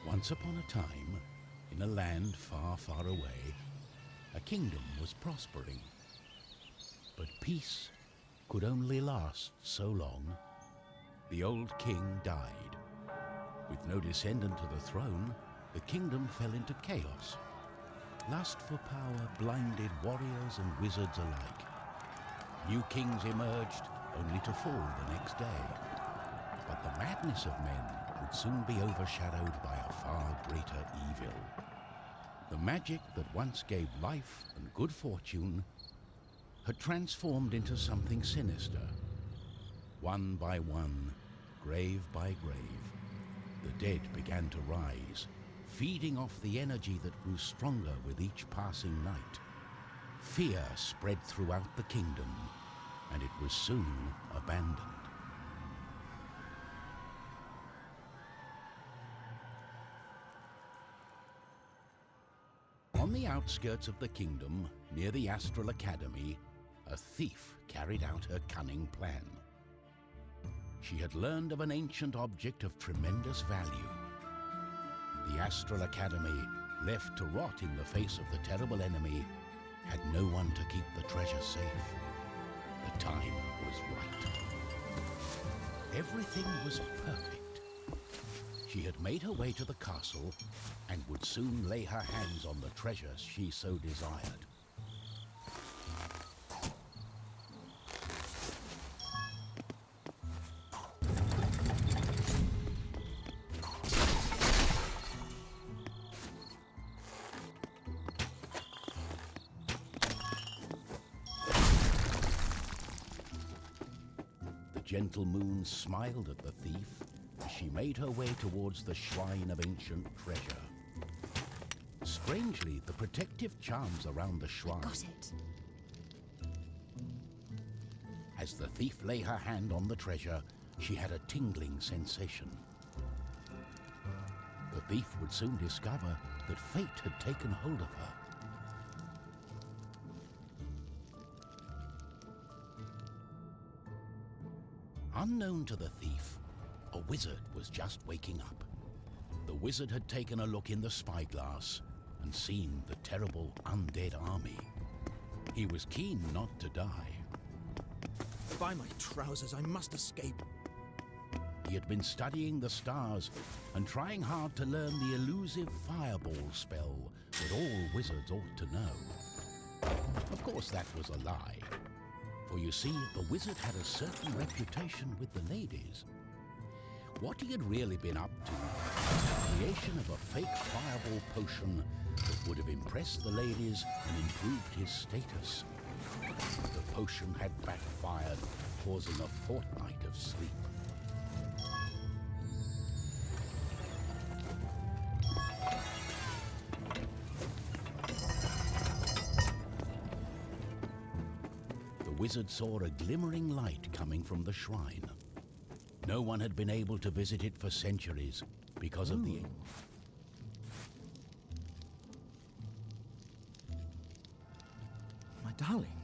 Once upon a time, in a land far, far away, a kingdom was prospering. But peace could only last so long. The old king died. With no descendant to the throne, the kingdom fell into chaos. Lust for power blinded warriors and wizards alike. New kings emerged, only to fall the next day. But the madness of men would soon be overshadowed by a far greater evil. The magic that once gave life and good fortune had transformed into something sinister. One by one, grave by grave, the dead began to rise, feeding off the energy that grew stronger with each passing night. Fear spread throughout the kingdom, and it was soon abandoned. On the outskirts of the kingdom, near the Astral Academy, a thief carried out her cunning plan. She had learned of an ancient object of tremendous value. The Astral Academy, left to rot in the face of the terrible enemy, had no one to keep the treasure safe. The time was right. Everything was perfect. She had made her way to the castle and would soon lay her hands on the treasures she so desired. The gentle moon smiled at the thief as she made her way towards the shrine of ancient treasure. Strangely, the protective charms around the shrine... Got it. As the thief lay her hand on the treasure, she had a tingling sensation. The thief would soon discover that fate had taken hold of her. Unknown to the thief, a wizard was just waking up. The wizard had taken a look in the spyglass and seen the terrible undead army. He was keen not to die. By my trousers, I must escape. He had been studying the stars and trying hard to learn the elusive fireball spell that all wizards ought to know. Of course, that was a lie. For you see, the wizard had a certain reputation with the ladies. What he had really been up to was the creation of a fake fireball potion that would have impressed the ladies and improved his status. The potion had backfired, causing a fortnight of sleep. The wizard saw a glimmering light coming from the shrine. No one had been able to visit it for centuries because of the... My darling,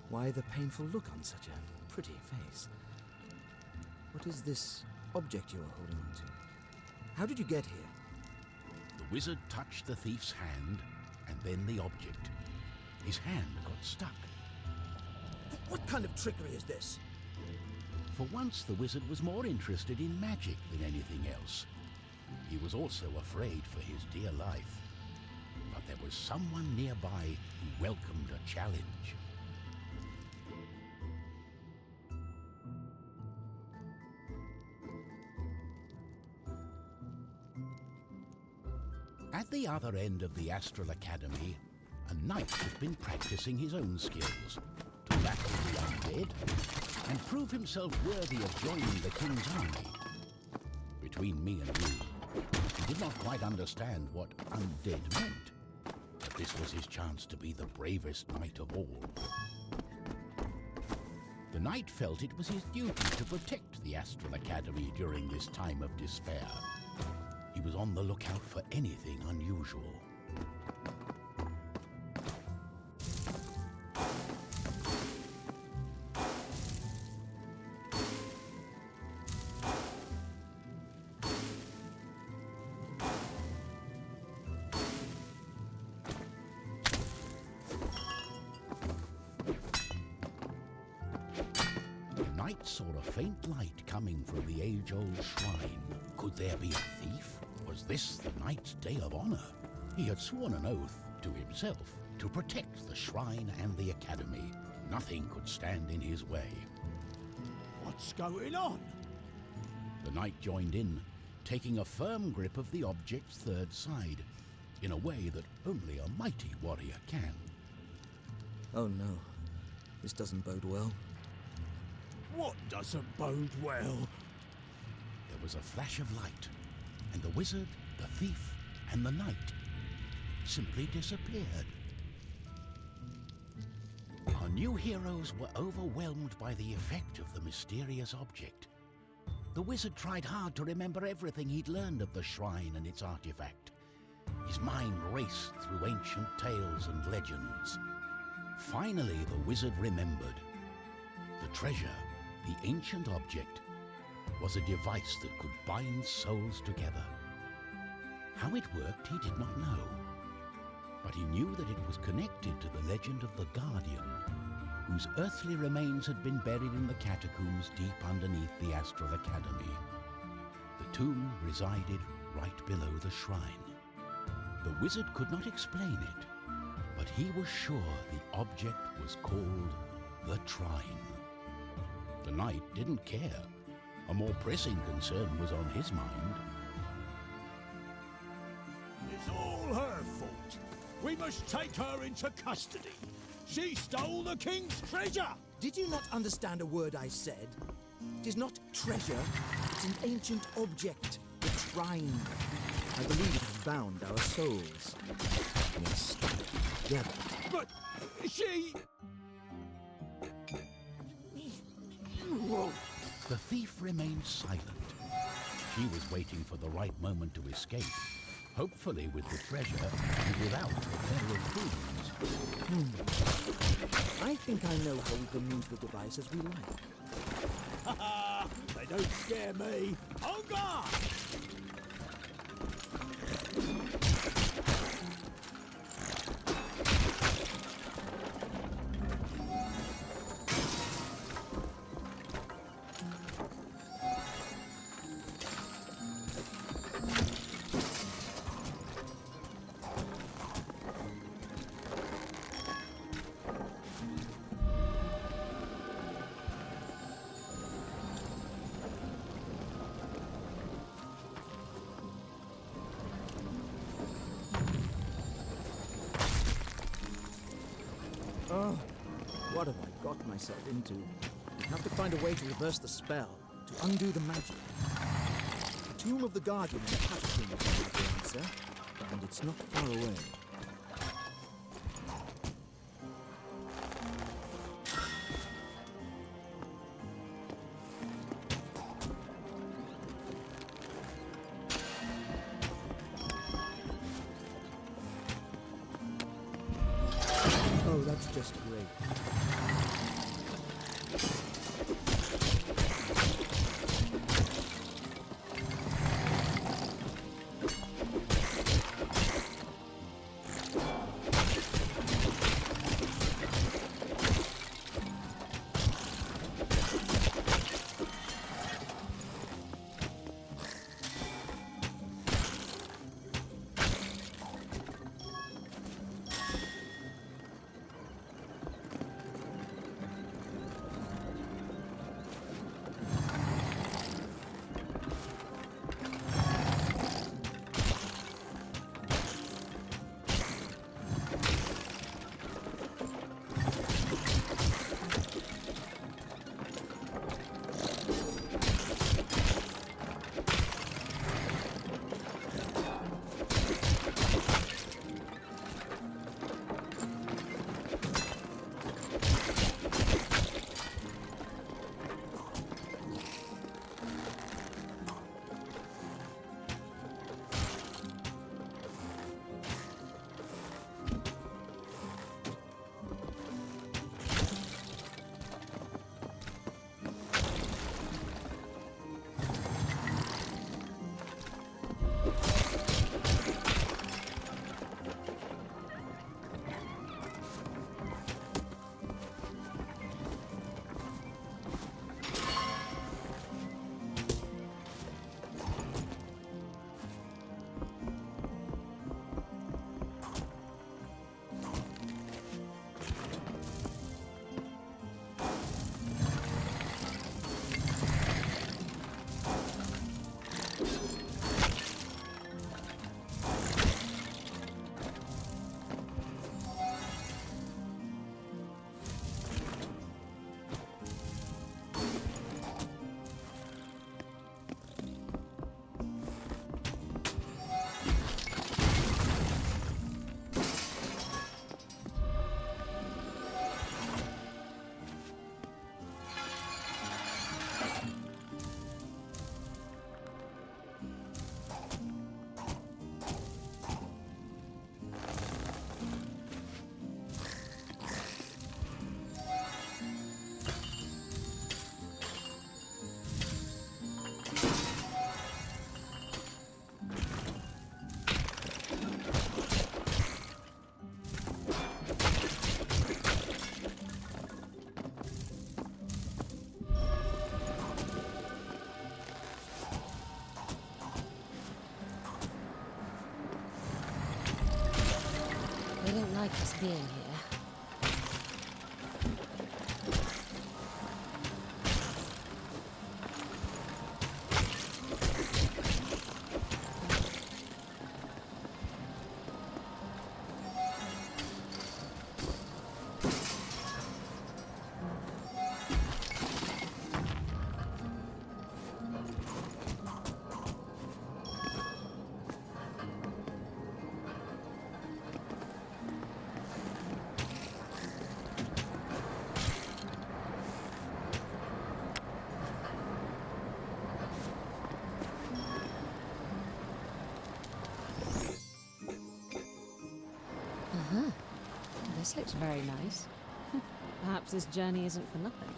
why the painful look on such a pretty face? What is this object you are holding on to? How did you get here? The wizard touched the thief's hand, and then the object. His hand got stuck. What kind of trickery is this? For once, the wizard was more interested in magic than anything else. He was also afraid for his dear life. But there was someone nearby who welcomed a challenge. At the other end of the Astral Academy, a knight had been practicing his own skills to battle the undead and prove himself worthy of joining the king's army. Between me and you, he did not quite understand what undead meant, but this was his chance to be the bravest knight of all. The knight felt it was his duty to protect the Astral Academy during this time of despair. He was on the lookout for anything unusual. saw a faint light coming from the age-old shrine. Could there be a thief? Was this the knight's day of honor? He had sworn an oath to himself to protect the shrine and the academy. Nothing could stand in his way. What's going on? The knight joined in, taking a firm grip of the object's third side, in a way that only a mighty warrior can. Oh no, this doesn't bode well. What doesn't bode well? There was a flash of light, and the wizard, the thief, and the knight simply disappeared. Our new heroes were overwhelmed by the effect of the mysterious object. The wizard tried hard to remember everything he'd learned of the shrine and its artifact. His mind raced through ancient tales and legends. Finally, the wizard remembered. The treasure, the ancient object, was a device that could bind souls together. How it worked, he did not know. But he knew that it was connected to the legend of the Guardian, whose earthly remains had been buried in the catacombs deep underneath the Astral Academy. The tomb resided right below the shrine. The wizard could not explain it, but he was sure the object was called the Trine. The knight didn't care. A more pressing concern was on his mind. It's all her fault. We must take her into custody. She stole the king's treasure! Did you not understand a word I said? It is not treasure, it's an ancient object, the Trine. I believe it has bound our souls. Yes, together. But she... The thief remained silent. She was waiting for the right moment to escape, hopefully with the treasure and without the pair of fools. I think I know how we can use the device as we like. Ha ha! They don't scare me! On guard! Oh, what have I got myself into? I have to find a way to reverse the spell, to undo the magic. The tomb of the Guardian in the catacombs is the answer, and it's not far away. Oh, that's just great. like us being here. Uh-huh. This looks very nice. Perhaps this journey isn't for nothing.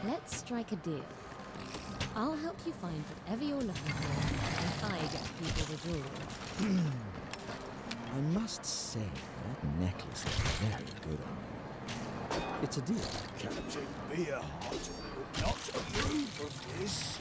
Let's strike a deal. I'll help you find whatever you're looking for, and I get people to rule. I must say, that necklace is very good on you. It's a deal. Captain Beerheart would not approve of this.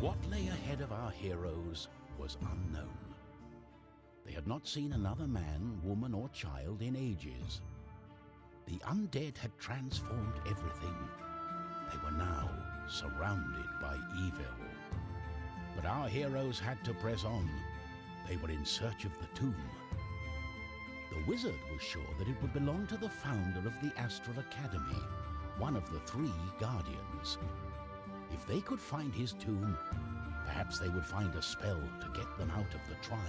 What lay ahead of our heroes was unknown. They had not seen another man, woman, or child in ages. The undead had transformed everything. They were now surrounded by evil. But our heroes had to press on. They were in search of the tomb. The wizard was sure that it would belong to the founder of the Astral Academy, one of the 3 guardians. If they could find his tomb, perhaps they would find a spell to get them out of the Trine.